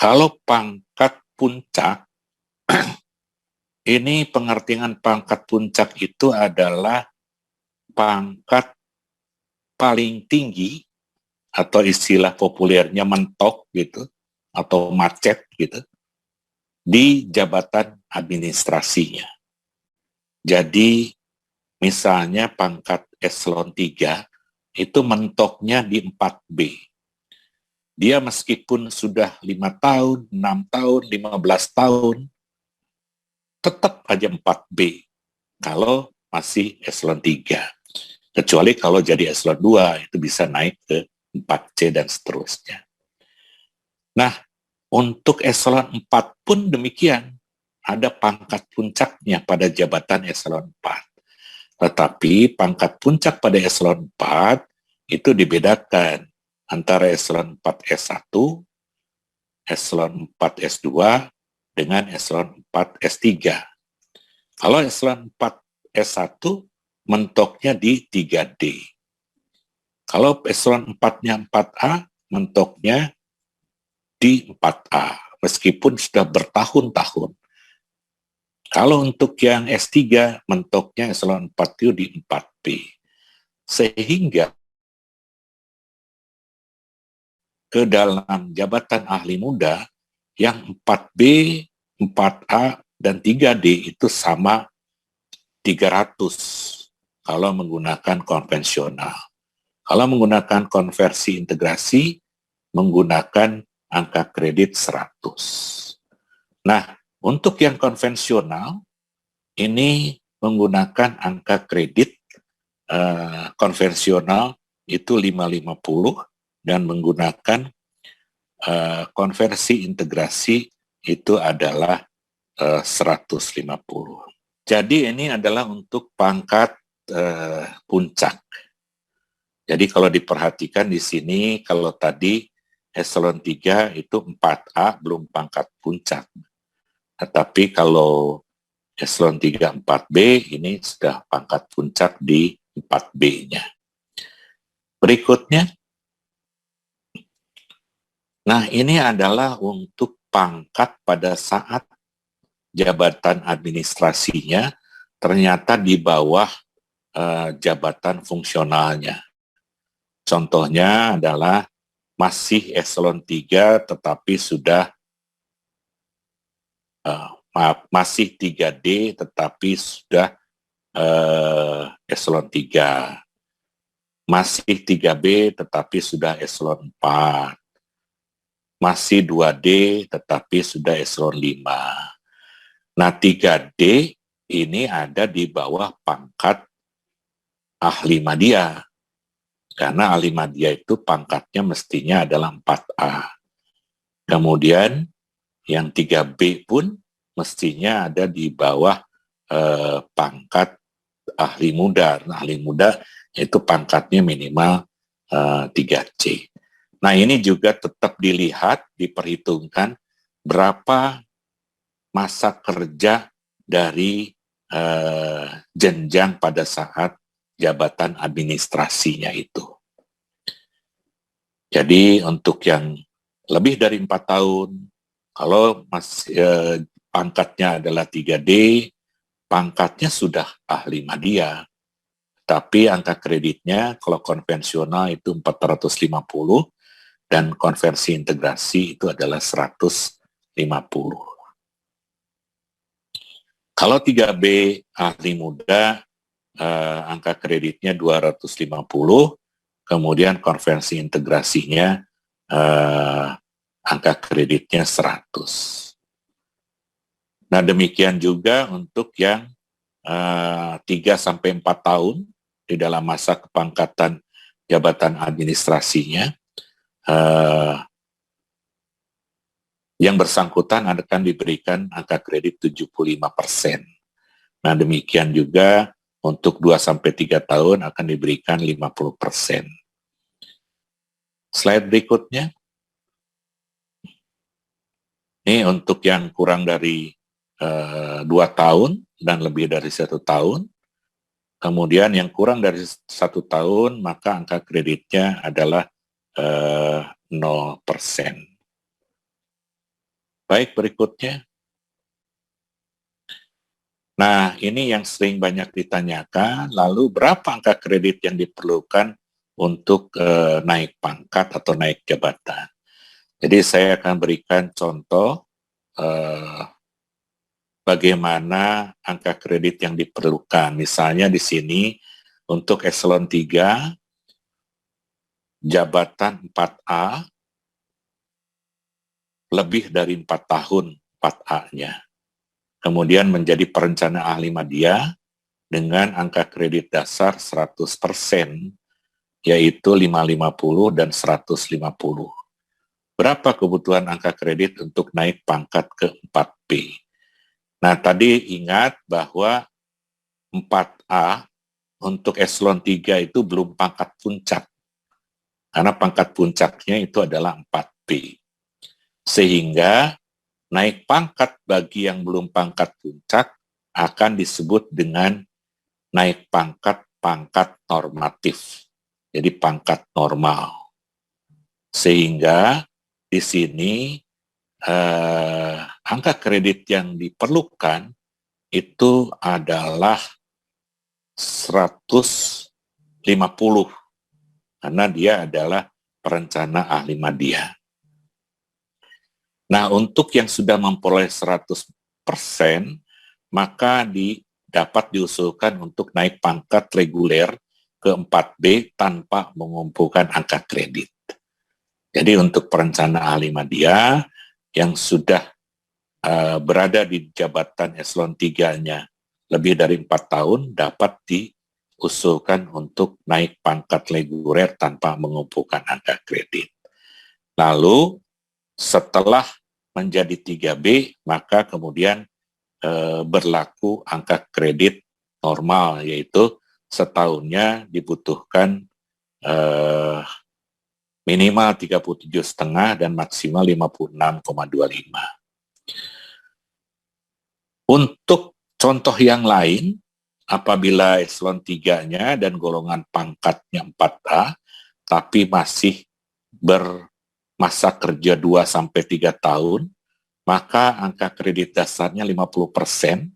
Kalau pangkat puncak, ini pengertian pangkat puncak itu adalah pangkat paling tinggi atau istilah populernya mentok gitu atau macet gitu di jabatan administrasinya. Jadi misalnya pangkat eselon 3 itu mentoknya di 4B. Dia meskipun sudah 5 tahun, 6 tahun, 15 tahun, tetap aja 4B kalau masih eselon 3. Kecuali kalau jadi eselon 2, itu bisa naik ke 4C dan seterusnya. Nah, untuk eselon 4 pun demikian. Ada pangkat puncaknya pada jabatan eselon 4. Tetapi pangkat puncak pada eselon 4 itu dibedakan antara eselon 4 S1, eselon 4 S2, dengan eselon 4 S3. Kalau eselon 4 S1 mentoknya di 3D. Kalau eselon 4-nya 4A, mentoknya di 4A, meskipun sudah bertahun-tahun. Kalau untuk yang S3, mentoknya eselon 4 itu di 4B. Sehingga ke dalam jabatan ahli muda, yang 4B, 4A, dan 3D itu sama 300 kalau menggunakan konvensional. Kalau menggunakan konversi integrasi, menggunakan angka kredit 100. Nah, untuk yang konvensional, ini menggunakan angka kredit konvensional itu 550 dan menggunakan konversi integrasi itu adalah 150. Jadi ini adalah untuk pangkat puncak. Jadi kalau diperhatikan di sini, kalau tadi eselon 3 itu 4A belum pangkat puncak. Tetapi kalau eselon 3 4B ini sudah pangkat puncak di 4B-nya. Berikutnya, nah ini adalah untuk pangkat pada saat jabatan administrasinya ternyata di bawah jabatan fungsionalnya. Contohnya adalah masih eselon 3 tetapi sudah masih 3D tetapi sudah eselon 3. Masih 3B tetapi sudah eselon 4. Masih 2D tetapi sudah eselon 5. Nah, 3D ini ada di bawah pangkat ahli madya. Karena ahli madya itu pangkatnya mestinya adalah 4A. Kemudian yang 3B pun mestinya ada di bawah pangkat ahli muda. Nah, ahli muda itu pangkatnya minimal 3C. Nah, ini juga tetap dilihat, diperhitungkan berapa masa kerja dari jenjang pada saat jabatan administrasinya itu. Jadi untuk yang lebih dari 4 tahun, kalau pangkatnya adalah 3D, pangkatnya sudah ahli madya. Tapi angka kreditnya kalau konvensional itu 450 dan konversi integrasi itu adalah 150. Kalau 3B ahli muda, angka kreditnya 250, kemudian konversi integrasinya angka kreditnya 100. Nah, demikian juga untuk yang 3-4 tahun di dalam masa kepangkatan jabatan administrasinya, yang bersangkutan akan diberikan angka kredit 75%. Nah, demikian juga untuk 2-3 tahun akan diberikan 50%. Slide berikutnya. Ini untuk yang kurang dari 2 tahun dan lebih dari 1 tahun. Kemudian yang kurang dari 1 tahun, maka angka kreditnya adalah 0%. Baik, berikutnya. Nah, ini yang sering banyak ditanyakan, lalu berapa angka kredit yang diperlukan untuk naik pangkat atau naik jabatan. Jadi saya akan berikan contoh bagaimana angka kredit yang diperlukan. Misalnya di sini untuk eselon 3, jabatan 4A, lebih dari 4 tahun 4A-nya. Kemudian menjadi perencana ahli media dengan angka kredit dasar 100%, yaitu 550 dan 150. Berapa kebutuhan angka kredit untuk naik pangkat ke 4B? Nah, tadi ingat bahwa 4A untuk eselon 3 itu belum pangkat puncak, karena pangkat puncaknya itu adalah 4B. Sehingga naik pangkat bagi yang belum pangkat puncak akan disebut dengan naik pangkat normatif. Jadi pangkat normal. Sehingga di sini angka kredit yang diperlukan itu adalah 150 karena dia adalah perencana ahli media. Nah, untuk yang sudah memperoleh 100%, maka dapat diusulkan untuk naik pangkat reguler ke 4B tanpa mengumpulkan angka kredit. Jadi untuk perencana ahli media yang sudah berada di jabatan eselon 3-nya lebih dari 4 tahun dapat diusulkan untuk naik pangkat reguler tanpa mengumpulkan angka kredit. Lalu setelah menjadi 3B, maka kemudian berlaku angka kredit normal, yaitu setahunnya dibutuhkan minimal 37,5 dan maksimal 56,25. Untuk contoh yang lain, apabila eselon 3-nya dan golongan pangkatnya 4A, tapi masih bermasa kerja 2-3 tahun, maka angka kredit dasarnya 50%,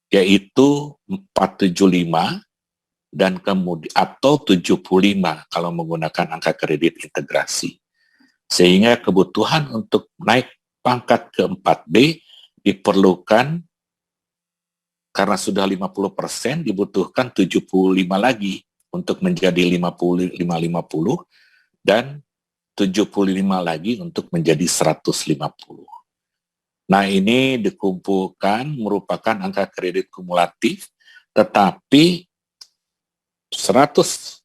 yaitu 475, dan kemudian atau 75 kalau menggunakan angka kredit integrasi. Sehingga kebutuhan untuk naik pangkat ke 4B diperlukan karena sudah 50% dibutuhkan 75 lagi untuk menjadi 50 dan 75 lagi untuk menjadi 150. Nah, ini dikumpulkan merupakan angka kredit kumulatif, tetapi 175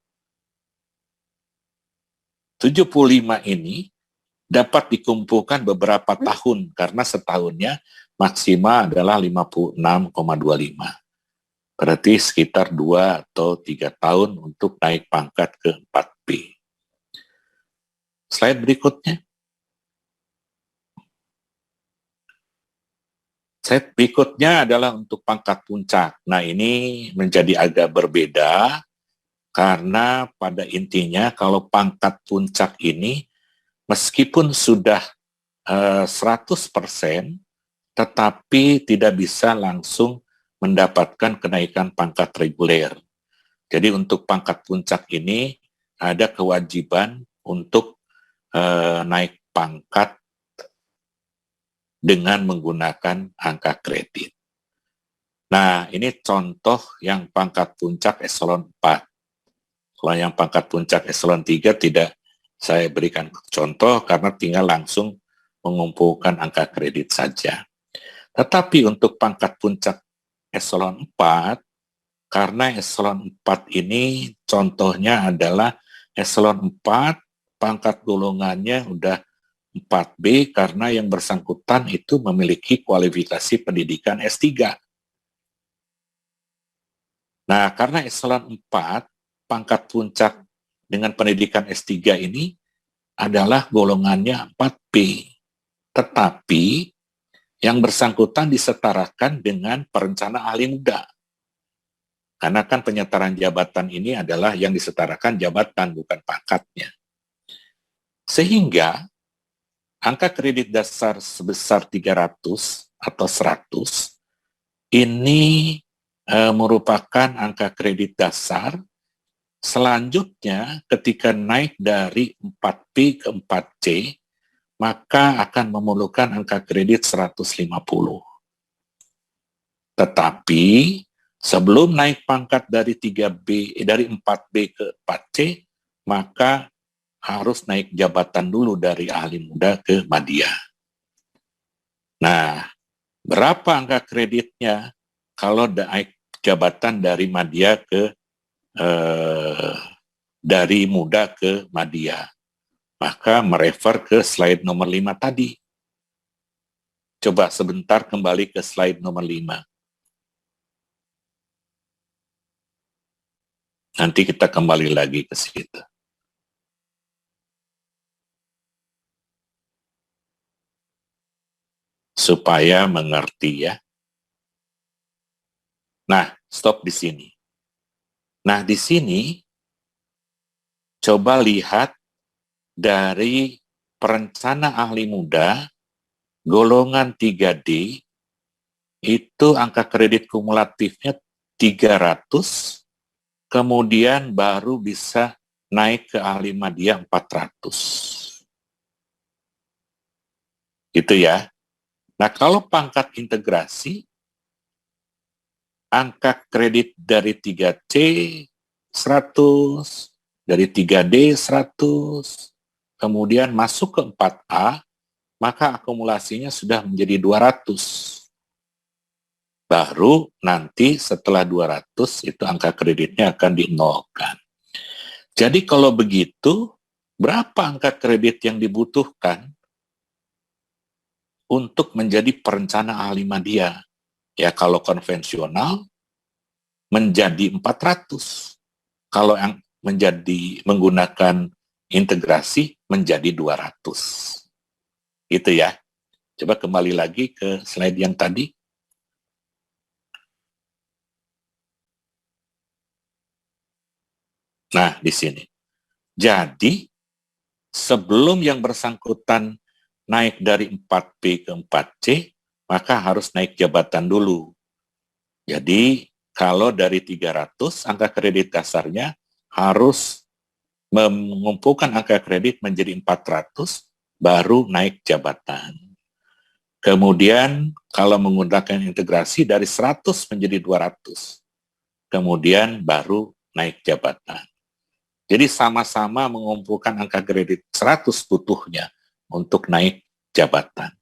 ini dapat dikumpulkan beberapa tahun karena setahunnya maksimal adalah 56,25. Berarti sekitar 2 atau 3 tahun untuk naik pangkat ke 4B. Slide berikutnya. Slide berikutnya adalah untuk pangkat puncak. Nah, ini menjadi agak berbeda karena pada intinya kalau pangkat puncak ini meskipun sudah 100%, tetapi tidak bisa langsung mendapatkan kenaikan pangkat reguler. Jadi untuk pangkat puncak ini ada kewajiban untuk naik pangkat dengan menggunakan angka kredit. Nah, ini contoh yang pangkat puncak eselon 4. Kalau yang pangkat puncak eselon 3 tidak saya berikan contoh karena tinggal langsung mengumpulkan angka kredit saja. Tetapi untuk pangkat puncak eselon 4, karena eselon 4 ini contohnya adalah eselon 4, pangkat golongannya udah 4B karena yang bersangkutan itu memiliki kualifikasi pendidikan S3. Nah, karena eselon 4, pangkat puncak dengan pendidikan S3 ini adalah golongannya 4B. Tetapi yang bersangkutan disetarakan dengan perencana ahli muda. Karena kan penyetaran jabatan ini adalah yang disetarakan jabatan, bukan pangkatnya. Sehingga angka kredit dasar sebesar 300 atau 100 ini merupakan angka kredit dasar. Selanjutnya ketika naik dari 4B ke 4C, maka akan memerlukan angka kredit 150. Tetapi sebelum naik pangkat dari 4B ke 4C, maka harus naik jabatan dulu dari ahli muda ke madya. Nah, berapa angka kreditnya kalau naik jabatan dari madya ke dari muda ke madya? Maka merefer ke slide nomor 5 tadi. Coba sebentar kembali ke slide nomor 5. Nanti kita kembali lagi ke situ. Supaya mengerti ya. Nah, stop di sini. Nah, di sini coba lihat dari perencana ahli muda golongan 3D itu angka kredit kumulatifnya 300, kemudian baru bisa naik ke ahli madya 400. Gitu ya. Nah, kalau pangkat integrasi, angka kredit dari 3C 100, dari 3D 100, kemudian masuk ke 4A, maka akumulasinya sudah menjadi 200. Baru nanti setelah 200 itu angka kreditnya akan dinolkan. Jadi kalau begitu, berapa angka kredit yang dibutuhkan untuk menjadi perencana ahli madya? Ya kalau konvensional menjadi 400. Kalau yang menggunakan integrasi menjadi 200. Gitu ya. Coba kembali lagi ke slide yang tadi. Nah, di sini. Jadi, sebelum yang bersangkutan naik dari 4B ke 4C, maka harus naik jabatan dulu. Jadi, kalau dari 300, angka kredit dasarnya harus mengumpulkan angka kredit menjadi 400, baru naik jabatan. Kemudian, kalau menggunakan integrasi dari 100 menjadi 200, kemudian baru naik jabatan. Jadi sama-sama mengumpulkan angka kredit 100 butuhnya untuk naik jabatan.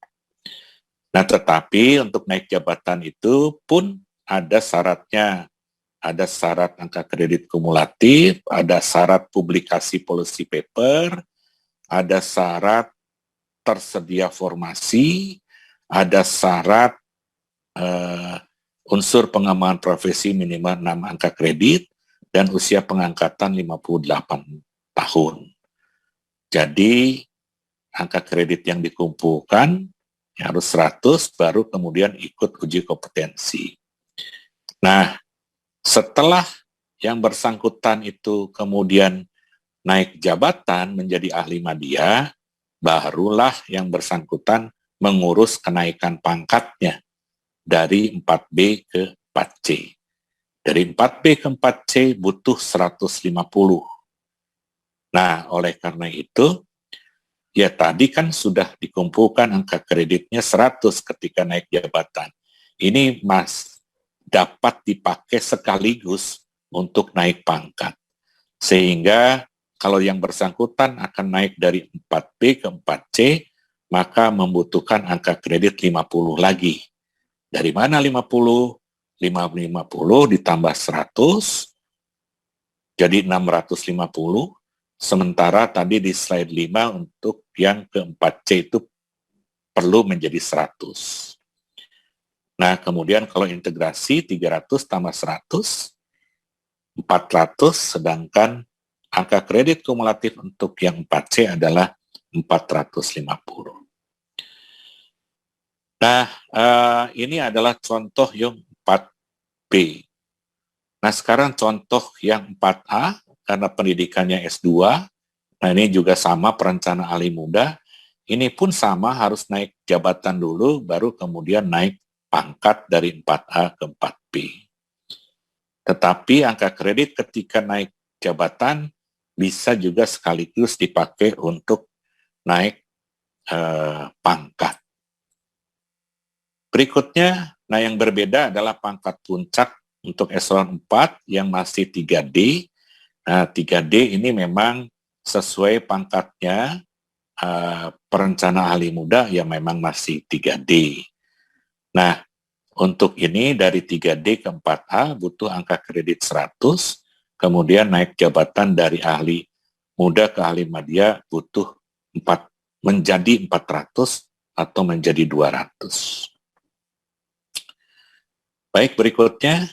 Nah, tetapi untuk naik jabatan itu pun ada syaratnya. Ada syarat angka kredit kumulatif, ada syarat publikasi policy paper, ada syarat tersedia formasi, ada syarat unsur pengembangan profesi minimal 6 angka kredit, dan usia pengangkatan 58 tahun. Jadi, angka kredit yang dikumpulkan harus 100, baru kemudian ikut uji kompetensi. Nah, setelah yang bersangkutan itu kemudian naik jabatan menjadi ahli madya, barulah yang bersangkutan mengurus kenaikan pangkatnya dari 4B ke 4C. Dari 4B ke 4C butuh 150. Nah, oleh karena itu, ya tadi kan sudah dikumpulkan angka kreditnya 100 ketika naik jabatan. Ini dapat dipakai sekaligus untuk naik pangkat. Sehingga kalau yang bersangkutan akan naik dari 4B ke 4C, maka membutuhkan angka kredit 50 lagi. Dari mana 50? 50 ditambah 100, jadi 650. Sementara tadi di slide 5 untuk yang ke-4C itu perlu menjadi 100. Nah, kemudian kalau integrasi 300 tambah 100, 400, sedangkan angka kredit kumulatif untuk yang 4C adalah 450. Nah, ini adalah contoh yang 4B. Nah, sekarang contoh yang 4A, karena pendidikannya S2, nah ini juga sama perencana ahli muda, Ini pun sama, harus naik jabatan dulu, baru kemudian naik pangkat dari 4A ke 4B. Tetapi angka kredit ketika naik jabatan bisa juga sekaligus dipakai untuk naik pangkat. Berikutnya, nah yang berbeda adalah pangkat puncak untuk eselon 4 yang masih 3D. Nah, 3D ini memang sesuai pangkatnya perencana ahli muda yang memang masih 3D. Nah, untuk ini dari 3D ke 4A butuh angka kredit 100, kemudian naik jabatan dari ahli muda ke ahli media butuh menjadi 400 atau menjadi 200. Baik, berikutnya.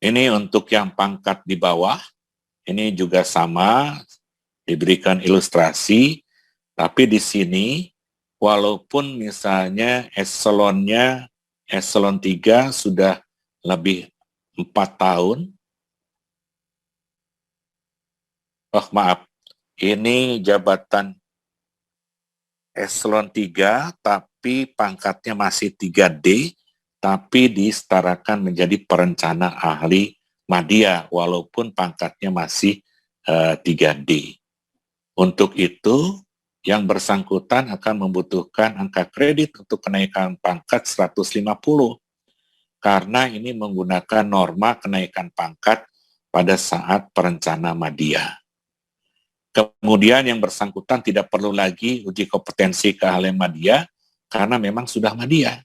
Ini untuk yang pangkat di bawah, ini juga sama, diberikan ilustrasi, tapi di sini, walaupun misalnya eselonnya, eselon 3 sudah lebih 4 tahun, ini jabatan eselon 3, tapi pangkatnya masih 3D, tapi disetarakan menjadi perencana ahli madya, walaupun pangkatnya masih 3D. Untuk itu, yang bersangkutan akan membutuhkan angka kredit untuk kenaikan pangkat 150, karena ini menggunakan norma kenaikan pangkat pada saat perencana madya. Kemudian yang bersangkutan tidak perlu lagi uji kompetensi keahlian madya, karena memang sudah madya.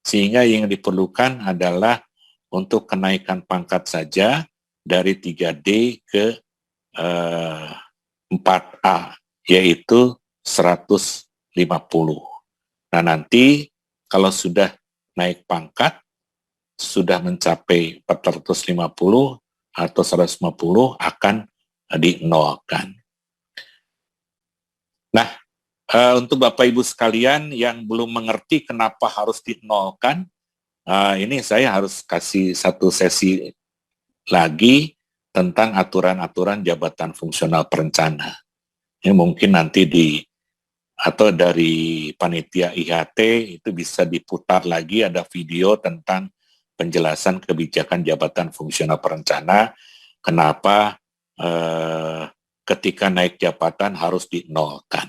Sehingga yang diperlukan adalah untuk kenaikan pangkat saja dari 3D ke 4A, yaitu 150. Nah, nanti kalau sudah naik pangkat, sudah mencapai 450 atau 150 akan dinolkan. Nah, untuk Bapak Ibu sekalian yang belum mengerti kenapa harus dinolkan, ini saya harus kasih satu sesi lagi tentang aturan-aturan jabatan fungsional perencana. Ini mungkin nanti atau dari panitia IHT itu bisa diputar lagi, ada video tentang penjelasan kebijakan jabatan fungsional perencana, kenapa ketika naik jabatan harus dinolkan.